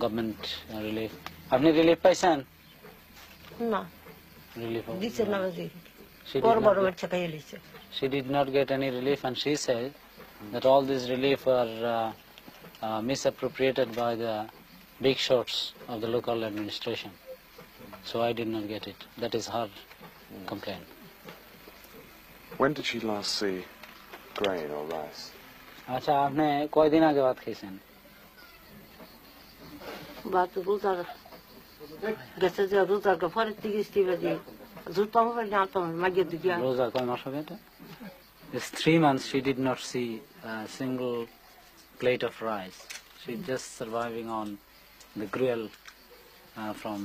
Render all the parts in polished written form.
government relief. আপনি relief পাইছেন? না। Relief. দিছে না বাজি। She did not get any relief, and she said that all this relief were misappropriated by the big shots of the local administration. So I did not get it. That is her complaint. When did she last see grain or rice? আচ্ছা আপনি কয়দিন আগে ভাত খাইছেন? ভাত রোজার গেছে যে রোজার পরে 30 বাজে জুতাম না তো মাগিয়ে দিয়া রোজা কয় মাস হবে এটা? It's 3 months she did not see a single plate of rice. She's just surviving on the gruel from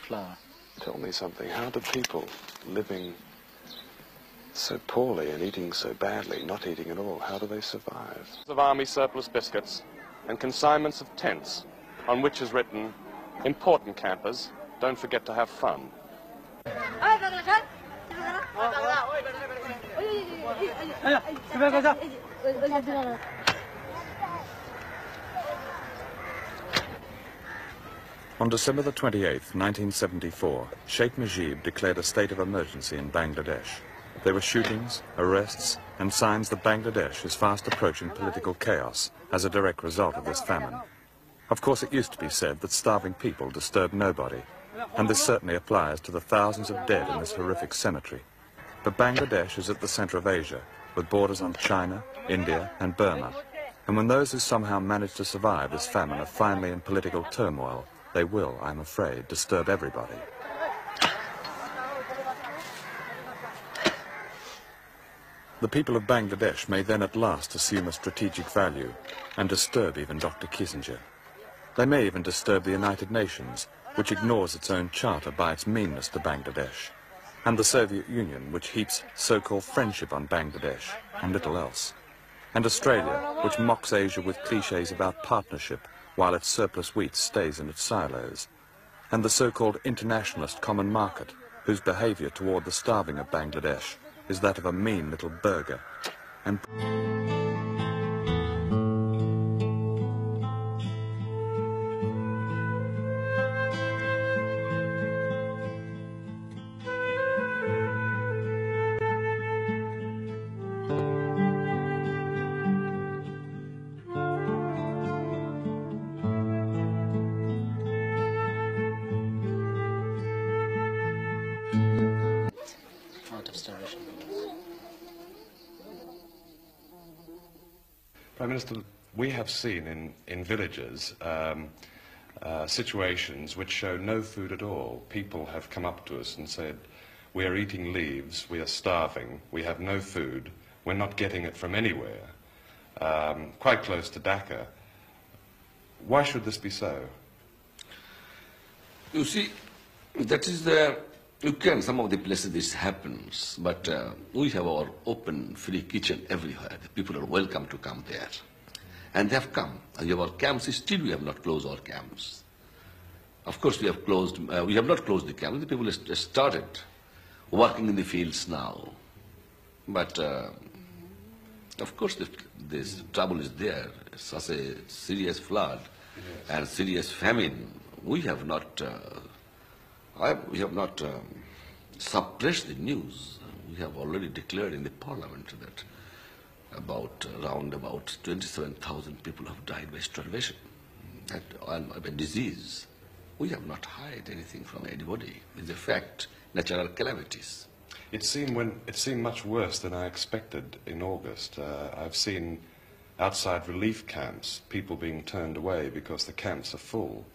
flour. Tell me something. How do people living so poorly and eating so badly, not eating at all, how do they survive? Of army surplus biscuits and consignments of tents on which is written, important campers, don't forget to have fun. On December the 28th, 1974, Sheikh Mujib declared a state of emergency in Bangladesh. There were shootings, arrests, and signs that Bangladesh is fast approaching political chaos as a direct result of this famine. Of course, it used to be said that starving people disturb nobody, and this certainly applies to the thousands of dead in this horrific cemetery. But Bangladesh is at the center of Asia, with borders on China, India, and Burma. And when those who somehow manage to survive this famine are finally in political turmoil, they will, I'm afraid, disturb everybody. The people of Bangladesh may then at last assume a strategic value and disturb even Dr. Kissinger. They may even disturb the United Nations, which ignores its own charter by its meanness to Bangladesh, and the Soviet Union, which heaps so-called friendship on Bangladesh and little else, and Australia, which mocks Asia with cliches about partnership while its surplus wheat stays in its silos, and the so-called internationalist common market, whose behaviour toward the starving of Bangladesh is that of a mean little burger. And Prime Minister, we have seen in villages situations which show no food at all. People have come up to us and said, we are eating leaves, we are starving, we have no food, we're not getting it from anywhere, quite close to Dhaka. Why should this be so? You see, that is the, some of the places this happens, but we have our open, free kitchen everywhere. The people are welcome to come there. And they have come. And we have our camps, still we have not closed our camps. Of course we have closed, we have not closed the camps. The people have started working in the fields now. But of course this trouble is there. Such a serious flood and serious famine. We have not suppressed the news. We have already declared in the parliament that around about 27,000 people have died by starvation and by disease. We have not hid anything from anybody. It's a fact, natural calamities. It seemed much worse than I expected in August. I've seen outside relief camps people being turned away because the camps are full.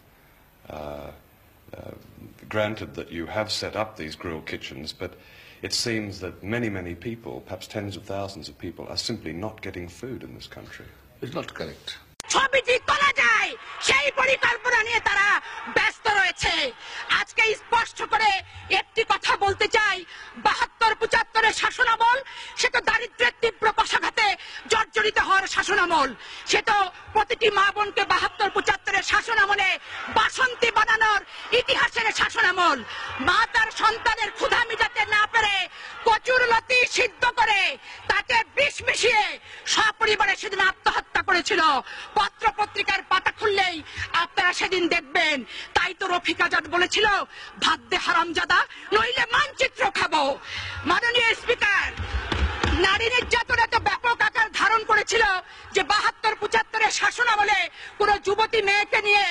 Granted that you have set up these grill kitchens, but it seems that many people, perhaps tens of thousands of people, are simply not getting food in this country. It's not correct. সেই পরিকল্পনা নিয়ে তারা ব্যস্ত রয়েছে। আজকে স্পষ্ট করে একটি কথা বলতে চাই, ৭২-৭৫-এর শাসনামল সে তো দারিদ্র্যের তীব্র কষাঘাতে জর্জরিত হওয়ার শাসনামল। সে তো প্রতিটি মা বোনকে ৭২-৭৫-এর শাসনামলে বাসন্তী বানানোর ইতিহাসের শাসনামল। মা তার সন্তানের ক্ষুধা মিটাতে না পেরে কচুর লতি সিদ্ধ করে তাতে বিষ মিশিয়ে সপরিবারে সেদিন আত্মহত্যা করেছিল। আপনারা সেদিন দেখবেন। তাই তো রফিক আজাদ বলেছিল, ভাত দে হারামজাদা, নইলে মানচিত্র খাবো। মাননীয় স্পিকার, নারী নির্যাতন এত ব্যাপক আকার ধারণ করেছিল যে ৭২-৭৫-এর শাসনামলে কোন যুবতী মেয়েকে নিয়ে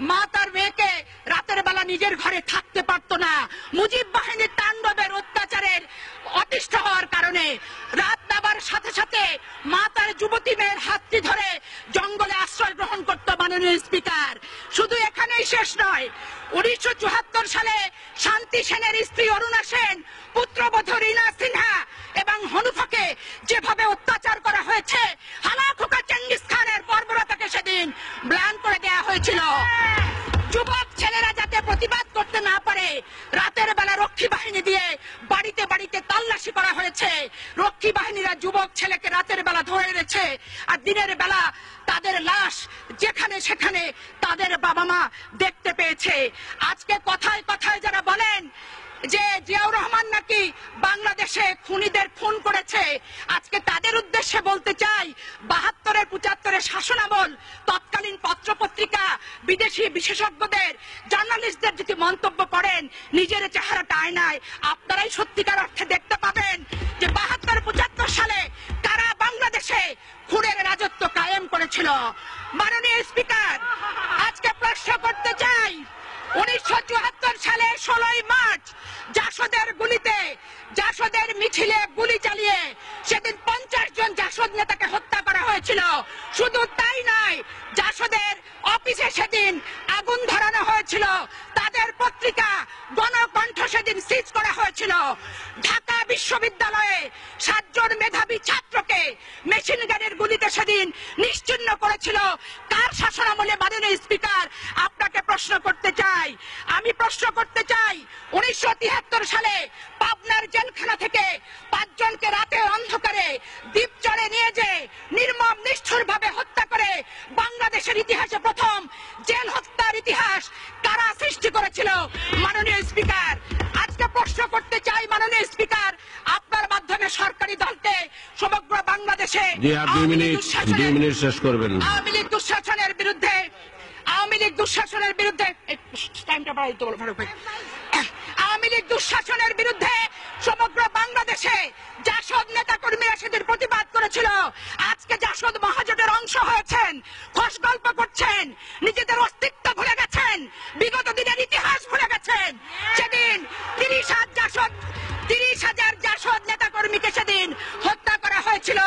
মা তার মেয়েকে রাতের বেলা নিজের ঘরে থাকতে পারত না। মুজিব বাহিনীর তাণ্ডবের অত্যাচারের অতিষ্ঠ হওয়ার কারণে রাত নামার সাথে সাথে মা তার যুবতী মেয়ের হাতটি ধরে জঙ্গলে আশ্রয় গ্রহণ করত। মাননীয় স্পিকার, শুধু এখানেই শেষ নয়, ১৯৭৪ সালে শান্তি সেনের স্ত্রী অরুণা সেন, পুত্রবধূ রীনা সিনহা এবং হনুফাকে যেভাবে অত্যাচার করা হয়েছে, হালাখোকা চেঙ্গিস খানের বর্বরতাকে সেদিন ম্লান করে দেওয়া হয়েছিল। যুবক ছেলেরা যাতে প্রতিবাদ করতে না পারে, রাতের বেলা রক্ষী বাহিনী দিয়ে বাড়িতে বাড়িতে তল্লাশি করা হয়েছে। রক্ষী বাহিনীরা যুবক ছেলেকে রাতের বেলা ধরে এনেছে, আর দিনের বেলা তাদের লাশ যেখানে সেখানে তাদের বাবা মা দেখতে পেয়েছে। আজকে কথায় কথায় যারা বলেন যে জিয়াউর রহমান নাকি বাংলাদেশে খুনিদের খুন করেছে, আজকে তাদের উদ্দেশ্যে বলতে চাই, ৭২-৭৫-এর শাসনামল তৎকালীন পত্রপত্রিকা, বিদেশি বিশেষজ্ঞদের, জার্নালিস্টদের যদি মন্তব্য করেন, নিজের চেহারাটা আয়নায় আপনারাই সত্যিকার অর্থে দেখতে পাবেন যে ৭২-৭৫ সালে কারা বাংলাদেশে খুনের রাজত্ব কায়েম করেছিল। মাননীয় স্পিকার, আজকে প্রশ্ন করতে চাই, ১৯৭৪ সালে ১৬ই মার্চ জাসদের গুলিতে, জাসদের মিছিলে গুলি চালিয়ে সেদিন ৫০ জন জাসদ নেতাকে হত্যা করা হয়েছিল। শুধু তাই নয়, জাসদের অফিসে সেদিন আগুন ধরানো হয়েছিল, তাদের পত্রিকা গণকণ্ঠ সেদিন সিজ করা হয়েছিল। ঢাকা বিশ্ববিদ্যালয়ে ৭ জন মেধাবী ছাত্রকে মেশিন গানের গুলিতে সেদিন নিশ্চিহ্ন করেছিল। কার শাসনামলে? মাননীয় স্পিকার, আপনাকে প্রশ্ন করতে চাই, আমি প্রশ্ন করতে চাই, ১৯৭৩ সালে পাবনার জেলখানা থেকে ৫ জনকে রাতে অন্ধকারে দ্বীপচরে নিয়ে যে নির্মম নিষ্ঠুর ভাবে হত্যা করে বাংলাদেশের ইতিহাসে প্রথম জেল হত্যার ইতিহাস কারা সৃষ্টি করেছিল? মাননীয় স্পিকার, আজকে প্রশ্ন করতে চাই, মাননীয় স্পিকার, আপনার মাধ্যমে সরকারি দলকে সমগ্র বাংলাদেশে আওয়ামী লীগ দুঃশাসনের বিরুদ্ধে, আওয়ামী লীগ দুঃশাসনের বিরুদ্ধে সমগ্র বাংলাদেশে জাসদ নেতা কর্মীরা সেদিন প্রতিবাদ করেছিল। আজকে জাসদ মহাজোটের অংশ হয়েছেন, খোশ গল্প করছেন, নিজেদের অস্তিত্ব ভুলে গেছেন, বিগত দিনের ইতিহাস ভুলে গেছেন। সেদিন ৩০,০০০ জাসদ নেতা কর্মীকে সেদিন হত্যা করা হয়েছিল।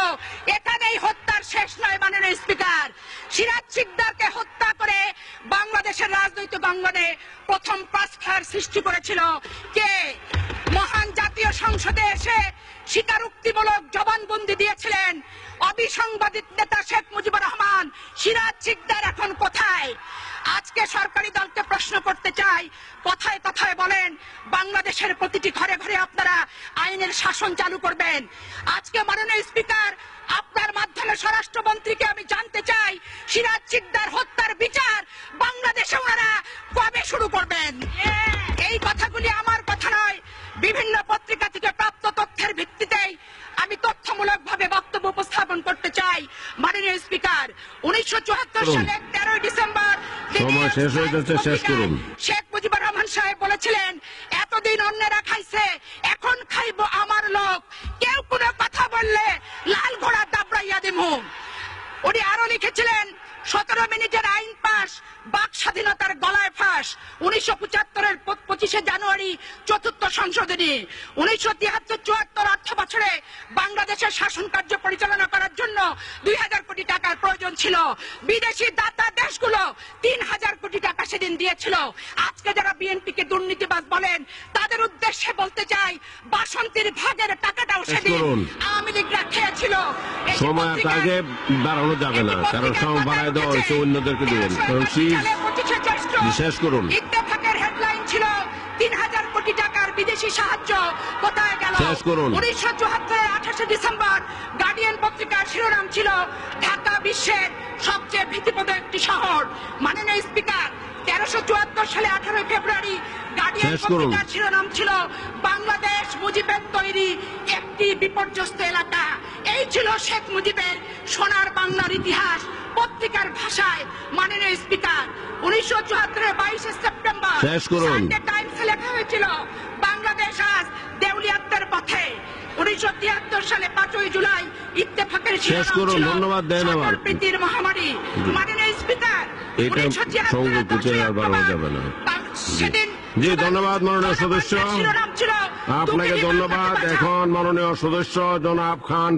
এখানেই হত্যার শেষ নয়। মাননীয় স্পিকার, সিরাজ শিকদারকে হত্যা করে বাংলাদেশের রাজনৈতিক অঙ্গনে প্রথম ক্রসফায়ার সৃষ্টি করেছিল কে? মহান জাতীয় সংসদে এসে স্বীকারোক্তিমূলক জবানবন্দি দিয়েছিলেন অবিসংবাদিত নেতা শেখ মুজিবুর রহমান। সিরাজ শিকদার এখন কোথায়? আজকে সরকারি দলকে প্রশ্ন করতে চাই, কথায় কথায় বলেন বাংলাদেশের প্রতিটি ঘরে ঘরে আপনারা আইনের শাসন চালু করবেন। আজকে মাননীয় স্পিকার, আপনার মাধ্যমে স্বরাষ্ট্রমন্ত্রীকে আমি জানতে চাই, সিরাজ শিকদার হত্যার বিচার বাংলাদেশে ওনারা কবে শুরু করবেন? এই কথাগুলি আমার কথা নয়, বিভিন্ন পত্রিকা থেকে প্রাপ্ত তথ্যের ভিত্তিতেই আমি তথ্যমূলক ভাবে বক্তব্য উপস্থাপন করতে চাই। মাননীয় স্পিকার, ১৯৭৪ সালের ১৩ ডিসেম্বর শেখ মুজিবুর রহমান সাহেব বলেছিলেন, এতদিন অন্যেরা খাইছে, এখন খাইবো আমার লোক, কেউ কোনো কথা বললে লাল ঘোড়া দাবড়াইয়া দিমু। উনি আরো লিখেছিলেন, ১৭ মিনিটের আইন পাস, বাক স্বাধীনতার গলায় ফাঁস। ১৯৭৫-এর ২৫শে জানুয়ারি ৪র্থ সংশোধনী। ১৯৭৩-৭৪ অর্থ বছরে বাংলাদেশের শাসন কার্য পরিচালনা করার জন্য ২,০০০ কোটি টাকার প্রয়োজন ছিল। বিদেশি দাতা দেশগুলো ৩,০০০ কোটি টাকা সেদিন দিয়েছিল। আজকে যারা বিএনপিকে দুর্নীতিবাজ বলেন, তাদের উদ্দেশ্যে বলতে চাই, বাসন্তীর ভাগের টাকাটাও সেদিন আওয়ামী লীগরা খেয়েছিল। সময় আগে দাঁড়ানো যাবে না, কারণ সময় বাড়ায় দেওয়া হয়েছে, অন্যদেরকে দিবেন। শেষ করুন। ইত্তেফাকের হেডলাইন ছিল ৩,০০০ কোটি টাকার বিদেশি সাহায্য কোথায় গেল? শেষ করুন। ১৯৭৪-এর ২৮শে ডিসেম্বর গার্ডিয়ান পত্রিকার শিরোনাম ছিল, ঢাকা বিশ্বের সবচেয়ে ভীতিপ্রদ একটি শহর। মাননীয় স্পিকার, ১৩৭৪ সালে ১৮ ফেব্রুয়ারি গার্ডিয়ান পত্রিকার শিরোনাম ছিল, বাংলাদেশ মুজিবের তৈরি একটি বিপর্যস্ত এলাকা। এই ছিল শেখ মুজিবের সোনার বাংলার ইতিহাস পত্রিকার ভাষায়। মাননীয় স্পিকার, 1974 22 সেপ্টেম্বর শেষ করুন। সানডে টাইমসে লেখা হয়েছিল বাংলাদেশ আজ দেউলিয়াত্বের পথে। 1973 সালে 5ই জুলাই ইত্তেফাকের শেষ করুন, ধন্যবাদ দেন আমার। প্রীতির মহামারী। মাননীয় স্পিকার, এটা সংরক্ষিত আর বাড়ানো যাবে না। জি ধন্যবাদ মাননীয় সদস্য, আপনাকে ধন্যবাদ। এখন মাননীয় সদস্য জনাব খান